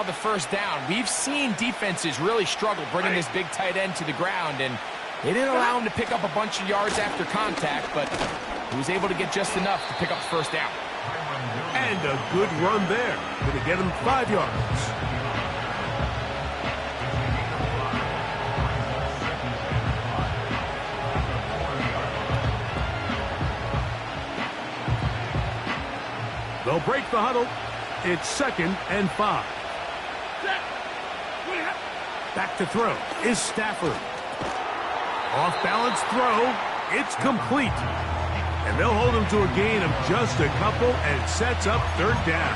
allow the first down. We've seen defenses really struggle bringing this big tight end to the ground, and they didn't allow him to pick up a bunch of yards after contact, but he was able to get just enough to pick up the first down. And a good run there. Going to get him 5 yards. They'll break the huddle. It's 2nd and 5. Back to throw is Stafford. Off-balance throw. It's complete. And they'll hold him to a gain of just a couple and sets up 3rd down.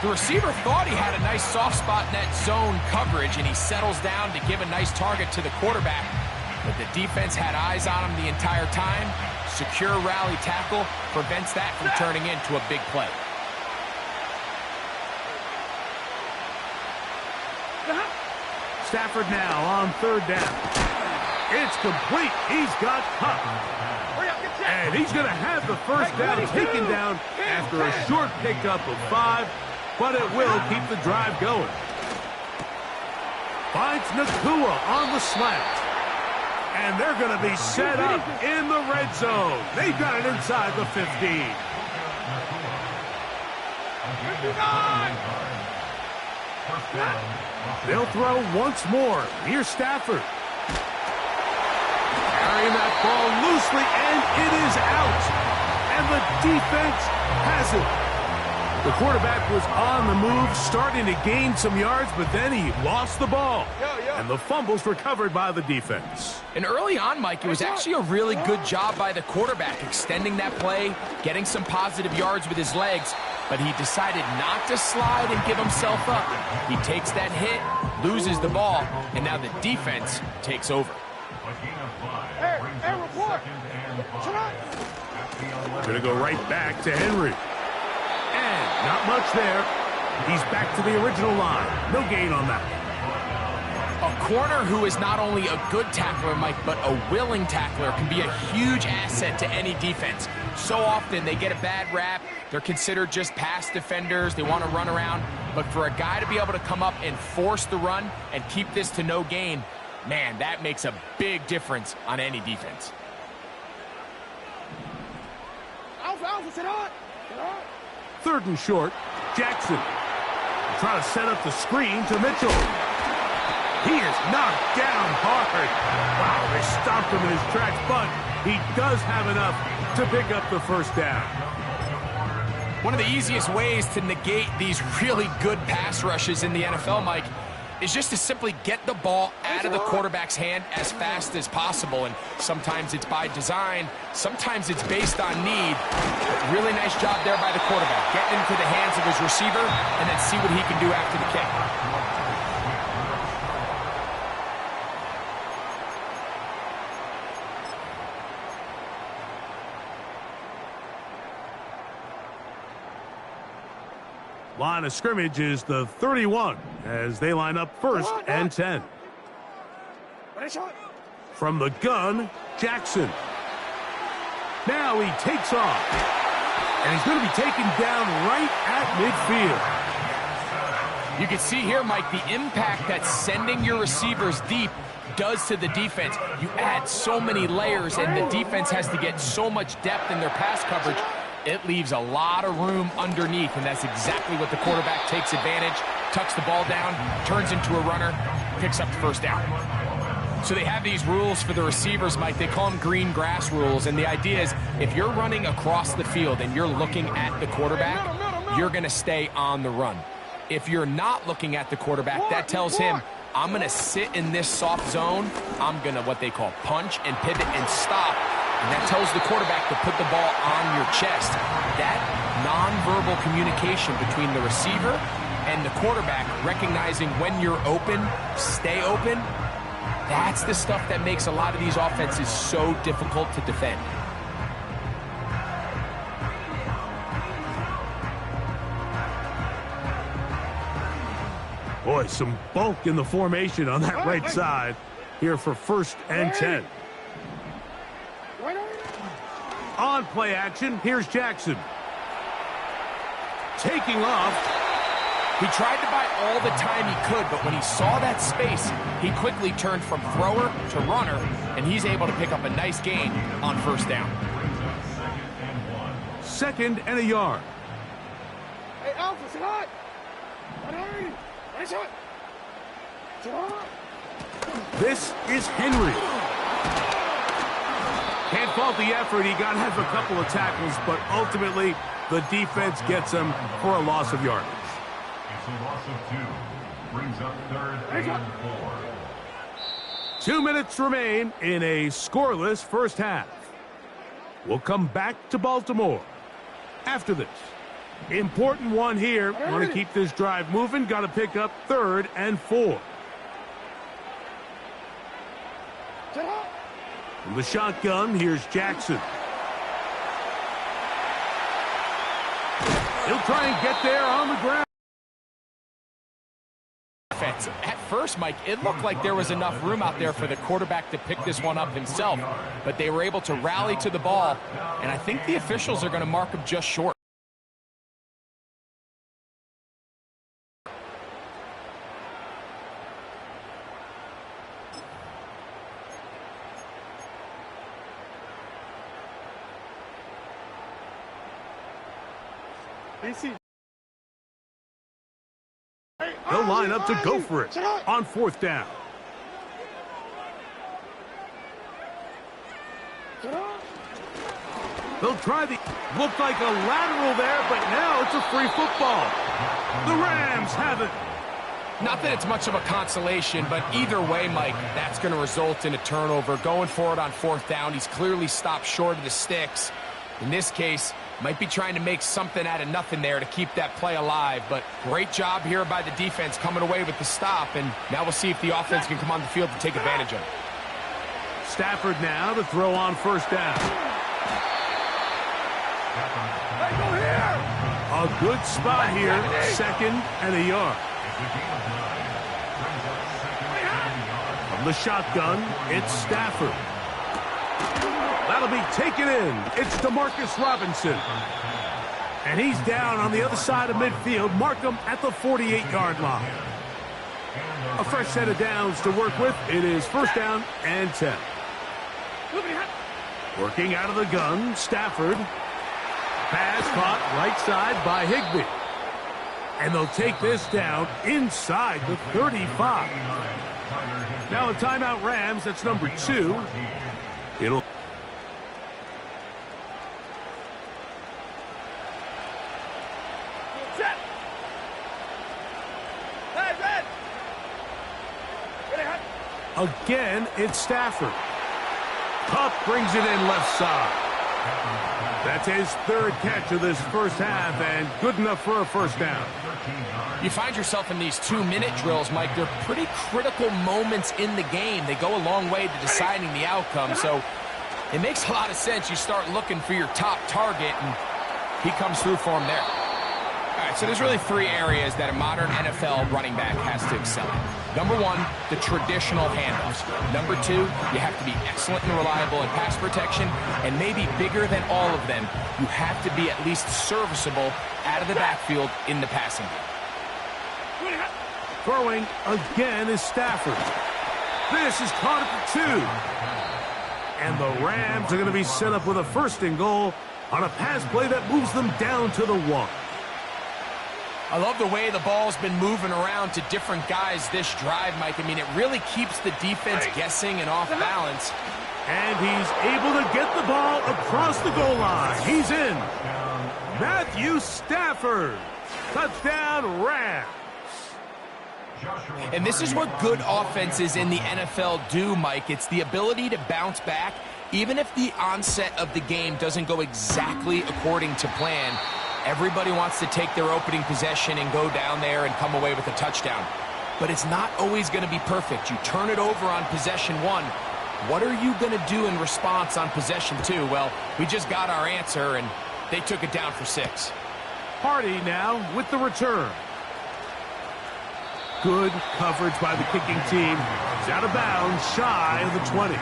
The receiver thought he had a nice soft spot in that zone coverage, and he settles down to give a nice target to the quarterback. But the defense had eyes on him the entire time. Secure rally tackle prevents that from turning into a big play. Stafford now on 3rd down. It's complete. He's got Huck. And he's going to have the first down taken down after a short pickup of 5, but it will keep the drive going. Finds Ncaa on the slant. And they're going to be set up in the red zone. They've got it inside the 15. They'll throw once more. Here's Stafford. Carrying that ball loosely, and it is out. And the defense has it. The quarterback was on the move, starting to gain some yards, but then he lost the ball. And the fumble's recovered by the defense. And early on, Mike, it was actually a really good job by the quarterback, extending that play, getting some positive yards with his legs, but he decided not to slide and give himself up. He takes that hit, loses the ball, and now the defense takes over. Gonna go right back to Henry. And not much there. He's back to the original line. No gain on that. A corner who is not only a good tackler, Mike, but a willing tackler can be a huge asset to any defense. So often they get a bad rap. They're considered just pass defenders. They want to run around. But for a guy to be able to come up and force the run and keep this to no gain, man, that makes a big difference on any defense. Third and short, Jackson. Trying to set up the screen to Mitchell. He is knocked down hard. Wow, they stopped him in his tracks, but he does have enough to pick up the first down. One of the easiest ways to negate these really good pass rushes in the NFL, Mike, is just to simply get the ball out of the quarterback's hand as fast as possible. And sometimes it's by design, sometimes it's based on need. But really nice job there by the quarterback. Get into the hands of his receiver and then see what he can do after the kick. Line of scrimmage is the 31 as they line up 1st and 10. From the gun, Jackson. Now he takes off. And he's going to be taken down right at midfield. You can see here, Mike, the impact that sending your receivers deep does to the defense. You add so many layers, and the defense has to get so much depth in their pass coverage. It leaves a lot of room underneath, and that's exactly what the quarterback takes advantage, tucks the ball down, turns into a runner, picks up the first down. So they have these rules for the receivers, Mike. They call them green grass rules, and the idea is if you're running across the field and you're looking at the quarterback, you're going to stay on the run. If you're not looking at the quarterback, that tells him, I'm going to sit in this soft zone. I'm going to what they call punch and pivot and stop. And that tells the quarterback to put the ball on your chest. That nonverbal communication between the receiver and the quarterback, recognizing when you're open, stay open, that's the stuff that makes a lot of these offenses so difficult to defend. Boy, some bulk in the formation on that right side here for 1st and 10. On play action, here's Jackson. Taking off, He tried to buy all the time he could, but when he saw that space, he quickly turned from thrower to runner, and he's able to pick up a nice gain on first down. 2nd and a yard. Hey, Alpha, sit hot! This is Henry. Can't fault the effort. He got half a couple of tackles, but ultimately the defense gets him for a loss of yardage. It's a loss of 2. Brings up 3rd and 4. 2 minutes remain in a scoreless first half. We'll come back to Baltimore after this. Important one here. Want to keep this drive moving. Got to pick up 3rd and 4. From the shotgun, here's Jackson. He'll try and get there on the ground. At first, Mike, it looked like there was enough room out there for the quarterback to pick this one up himself, but they were able to rally to the ball, and I think the officials are going to mark him just short. They'll line up to go for it on 4th down. They'll try the... Looked like a lateral there, but now it's a free football. The Rams have it. Not that it's much of a consolation, but either way, Mike, that's going to result in a turnover. Going for it on 4th down, he's clearly stopped short of the sticks. In this case, might be trying to make something out of nothing there to keep that play alive, but great job here by the defense coming away with the stop, and now we'll see if the offense can come on the field to take advantage of it. Stafford now to throw on 1st down. A good spot here, 2nd and a yard. From the shotgun, it's Stafford. That'll be taken in. It's DeMarcus Robinson. And he's down on the other side of midfield. Mark him at the 48-yard line. A fresh set of downs to work with. It is 1st down and 10. Working out of the gun, Stafford. Pass caught right side by Higbee. And they'll take this down inside the 35. Now a timeout Rams. That's number 2. It'll... Again, it's Stafford. Kupp brings it in left side. That's his 3rd catch of this first half, and good enough for a 1st down. You find yourself in these 2-minute drills, Mike. They're pretty critical moments in the game. They go a long way to deciding the outcome, so it makes a lot of sense. You start looking for your top target, and he comes through for him there. All right, so there's really 3 areas that a modern NFL running back has to excel at. Number 1, the traditional handoffs. Number 2, you have to be excellent and reliable in pass protection, and maybe bigger than all of them, you have to be at least serviceable out of the backfield in the passing game. Throwing again is Stafford. This is caught at the 2. And the Rams are going to be set up with a 1st and goal on a pass play that moves them down to the 1. I love the way the ball's been moving around to different guys this drive, Mike. I mean, it really keeps the defense guessing and off balance. And he's able to get the ball across the goal line. He's in. Matthew Stafford. Touchdown, Rams. And this is what good offenses in the NFL do, Mike. It's the ability to bounce back, even if the onset of the game doesn't go exactly according to plan. Everybody wants to take their opening possession and go down there and come away with a touchdown. But it's not always going to be perfect. You turn it over on possession 1. What are you going to do in response on possession 2? Well, we just got our answer, and they took it down for 6. Hardy now with the return. Good coverage by the kicking team. He's out of bounds, shy of the 20.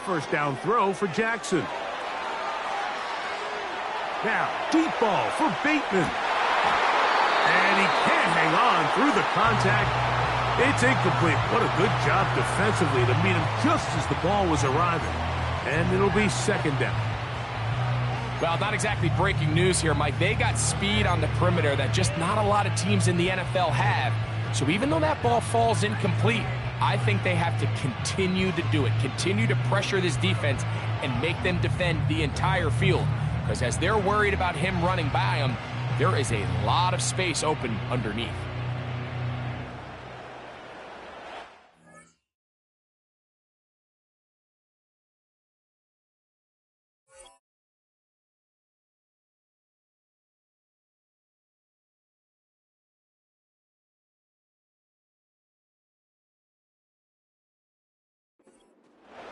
first down throw for Jackson. Now, deep ball for Bateman. And he can't hang on through the contact. It's incomplete. What a good job defensively to meet him just as the ball was arriving. And it'll be second down. Well, not exactly breaking news here, Mike. They got speed on the perimeter that just not a lot of teams in the NFL have. So even though that ball falls incomplete, I think they have to continue to do it. Continue to pressure this defense and make them defend the entire field. Because as they're worried about him running by them, there is a lot of space open underneath.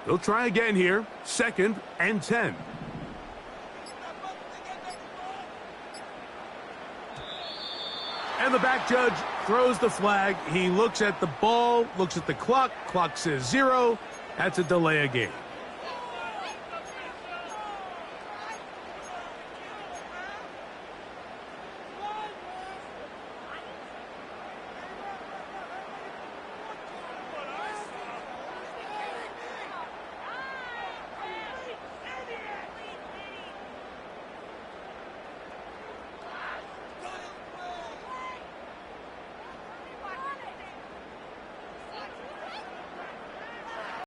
They'll try again here. 2nd and 10. And the back judge throws the flag. He looks at the ball, looks at the clock. Clock says 0. That's a delay of game.